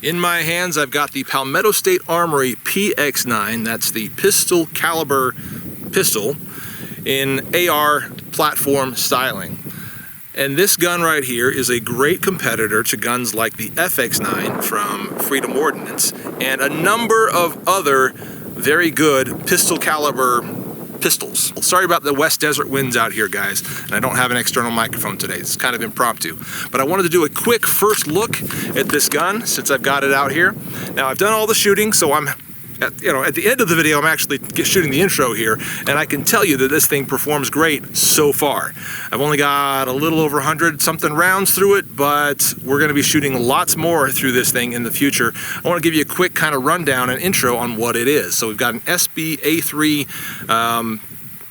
In my hands, I've got the Palmetto State Armory PX9. That's the pistol caliber pistol in AR platform styling. And this gun right here is a great competitor to guns like the FX9 from Freedom Ordnance and a number of other very good pistol caliber pistols. Sorry about the West Desert winds out here, guys, and I don't have an external microphone today. It's kind of impromptu. But I wanted to do a quick first look at this gun since I've got it out here. Now, I've done all the shooting, so I'm at the end of the video, I'm actually shooting the intro here, and I can tell you that this thing performs great so far. I've only got a little over 100 something rounds through it, but we're going to be shooting lots more through this thing in the future. I want to give you a quick kind of rundown and intro on what it is. So we've got an SB A3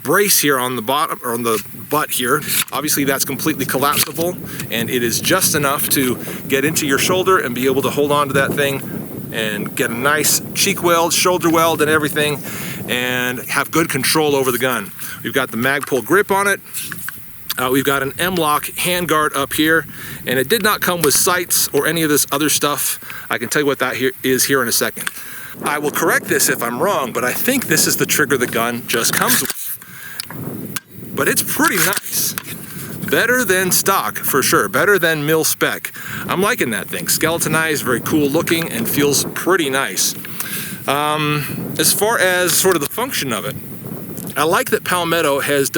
brace here on the bottom, or on the butt here. Obviously that's completely collapsible, and it is just enough to get into your shoulder and be able to hold on to that thing and get a nice cheek weld, shoulder weld and everything, and have good control over the gun. We've got the mag pull grip on it. We've got an M-LOK handguard up here, and it did not come with sights or any of this other stuff. I can tell you what that is here in a second. I will correct this if I'm wrong, but I think this is the trigger the gun just comes with. But it's pretty nice. Better than stock, for sure. Better than mil spec. I'm liking that thing. Skeletonized, very cool looking, and feels pretty nice. As far as sort of the function of it, I like that Palmetto has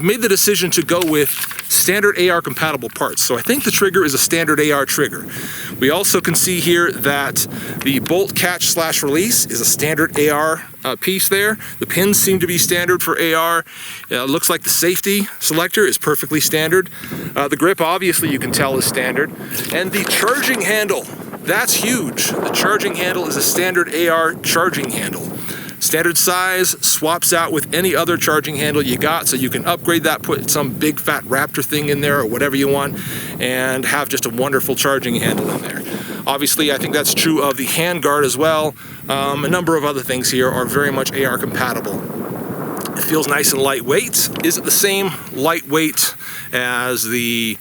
made the decision to go with standard AR compatible parts. So I think the trigger is a standard AR trigger. We also can see here that the bolt catch / release is a standard AR piece there. The pins seem to be standard for AR. It looks like the safety selector is perfectly standard. The grip, obviously, you can tell is standard. And the charging handle, that's huge. The charging handle is a standard AR charging handle. Standard size, swaps out with any other charging handle you got, so you can upgrade that, put some big fat Raptor thing in there or whatever you want, and have just a wonderful charging handle in there. Obviously, I think that's true of the handguard as well. A number of other things here are very much AR compatible. It feels nice and lightweight. Is it the same lightweight as the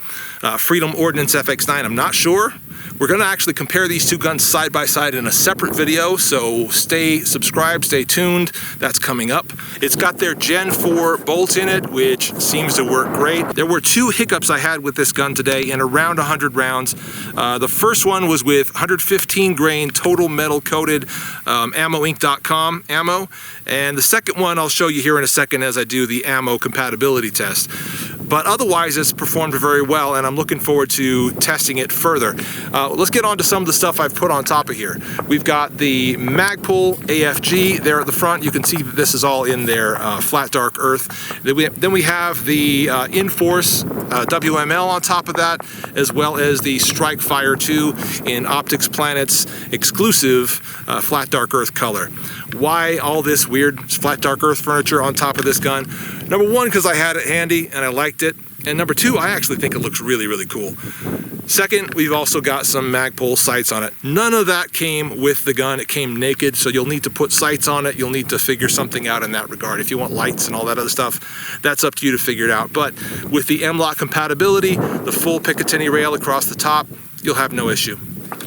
Freedom Ordnance FX9? I'm not sure. We're going to actually compare these two guns side by side in a separate video, so stay subscribed, stay tuned. That's coming up. It's got their Gen 4 bolt in it, which seems to work great. There were two hiccups I had with this gun today in around 100 rounds. The first one was with 115 grain total metal coated ammoinc.com ammo, and the second one I'll show you here in a second as I do the ammo compatibility test. But otherwise, it's performed very well, and I'm looking forward to testing it further. Let's get on to some of the stuff I've put on top of here. We've got the Magpul AFG there at the front. You can see that this is all in their flat dark earth. Then we have the Inforce WML on top of that, as well as the Strike Fire 2 in Optics Planet's exclusive flat dark earth color. Why all this weird flat dark earth furniture on top of this gun? Number one, because I had it handy and I liked it. And number two, I actually think it looks really, really cool. Second, we've also got some Magpul sights on it. None of that came with the gun. It came naked, so you'll need to put sights on it. You'll need to figure something out in that regard. If you want lights and all that other stuff, that's up to you to figure it out. But with the M-LOK compatibility, the full Picatinny rail across the top, you'll have no issue.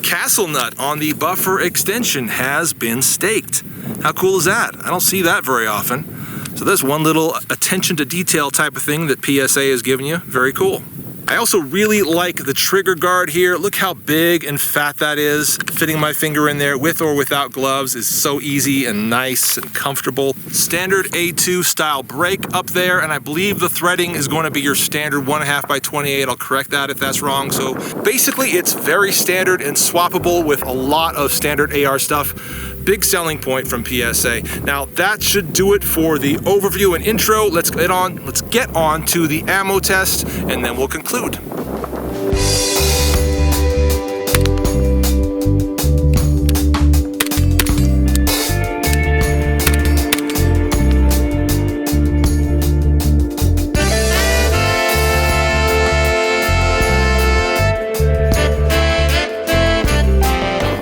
Castle nut on the buffer extension has been staked. How cool is that? I don't see that very often. So there's one little attention to detail type of thing that PSA has given you. Very cool. I also really like the trigger guard here. Look how big and fat that is. Fitting my finger in there with or without gloves is so easy and nice and comfortable. Standard A2 style brake up there, and I believe the threading is going to be your standard 1.5 by 28. I'll correct that if that's wrong. So basically it's very standard and swappable with a lot of standard AR stuff. Big selling point from PSA. Now that should do it for the overview and intro. Let's get on to the ammo test, and then we'll conclude.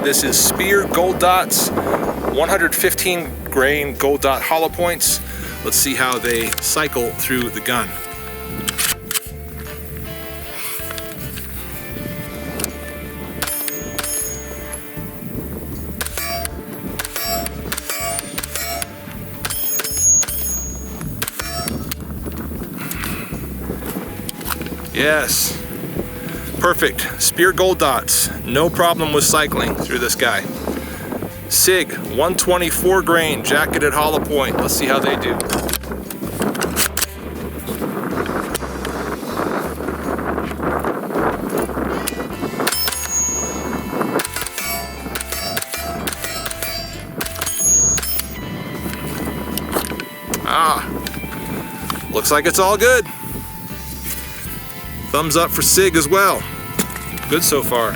This is Spear Gold Dots, 115 grain gold dot hollow points. Let's see how they cycle through the gun. Yes. Perfect. Spear gold dots. No problem with cycling through this guy. SIG 124 grain jacketed hollow point. Let's see how they do. Looks like it's all good. Thumbs up for SIG as well. Good so far.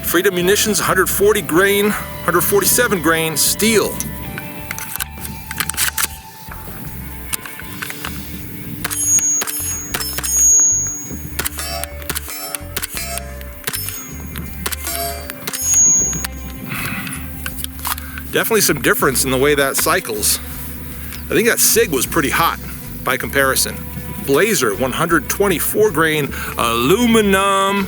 Freedom Munitions 140 grain, 147 grain steel. Definitely some difference in the way that cycles. I think that SIG was pretty hot by comparison. Blazer 124 grain aluminum.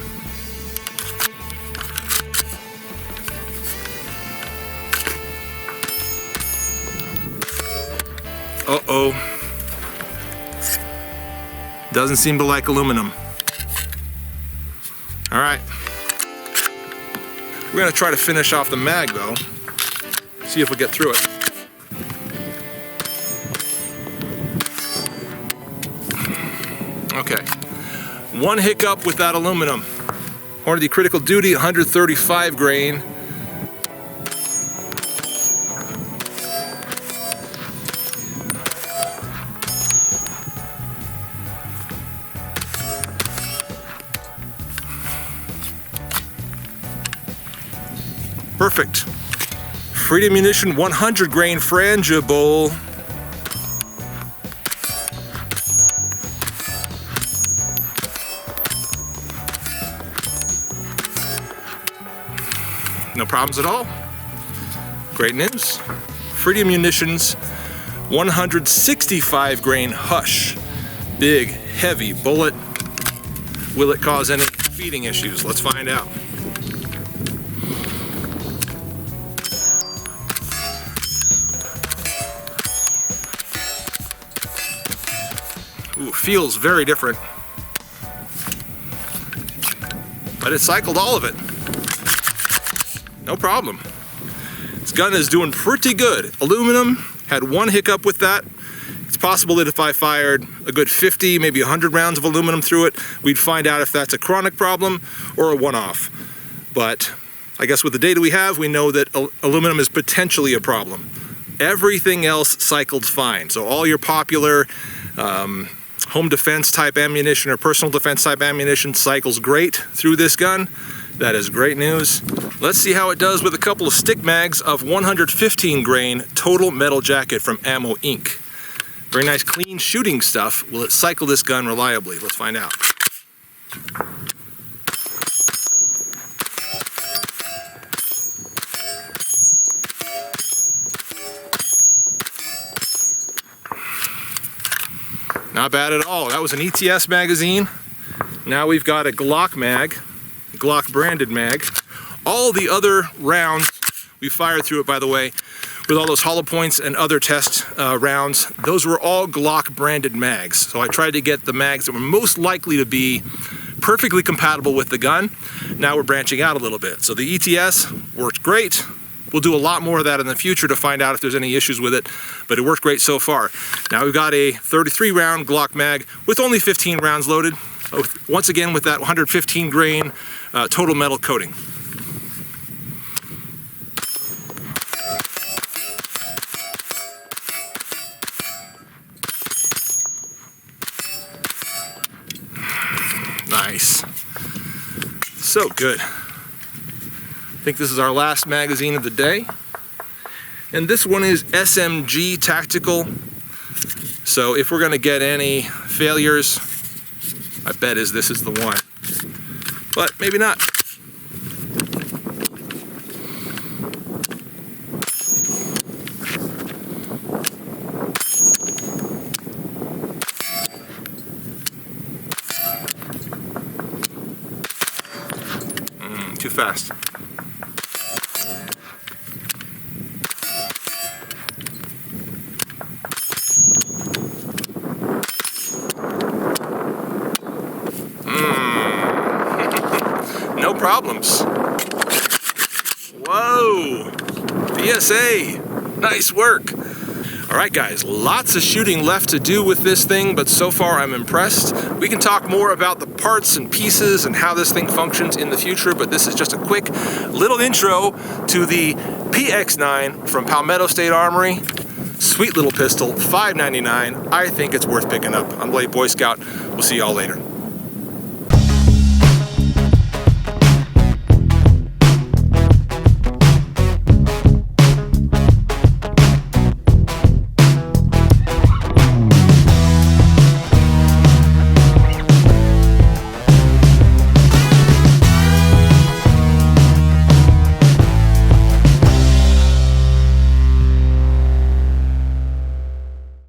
Uh-oh. Doesn't seem to like aluminum. All right. We're gonna try to finish off the mag though. See if we get through it. Okay, one hiccup with that aluminum. Hornady Critical Duty 135 grain. Perfect. Freedom Munition 100 grain frangible. No problems at all. Great news. Freedom Munitions 165 grain Hush. Big, heavy bullet. Will it cause any feeding issues? Let's find out. Ooh, feels very different. But it cycled all of it. No problem. This gun is doing pretty good. Aluminum, had one hiccup with that. It's possible that if I fired a good 50, maybe 100 rounds of aluminum through it, we'd find out if that's a chronic problem or a one-off. But I guess with the data we have, we know that aluminum is potentially a problem. Everything else cycled fine. So all your popular home defense type ammunition or personal defense type ammunition cycles great through this gun. That is great news. Let's see how it does with a couple of stick mags of 115 grain total metal jacket from Ammo Inc. Very nice clean shooting stuff. Will it cycle this gun reliably? Let's find out. Not bad at all. That was an ETS magazine. Now we've got a Glock mag, Glock branded mag. All the other rounds, we fired through it, by the way, with all those hollow points and other test rounds, those were all Glock branded mags. So I tried to get the mags that were most likely to be perfectly compatible with the gun. Now we're branching out a little bit. So the ETS worked great. We'll do a lot more of that in the future to find out if there's any issues with it, but it worked great so far. Now we've got a 33 round Glock mag with only 15 rounds loaded. Once again with that 115 grain total metal coating. Nice. So good. I think this is our last magazine of the day. And this one is SMG Tactical. So if we're gonna get any failures, I bet this is the one. But maybe not. Too fast. problems. Whoa, PSA, nice work. All right, guys, lots of shooting left to do with this thing, but so far I'm impressed. We can talk more about the parts and pieces and how this thing functions in the future, but this is just a quick little intro to the PX9 from Palmetto State Armory. Sweet little pistol, $5.99. I think it's worth picking up. I'm Blade Boy Scout. We'll see y'all later.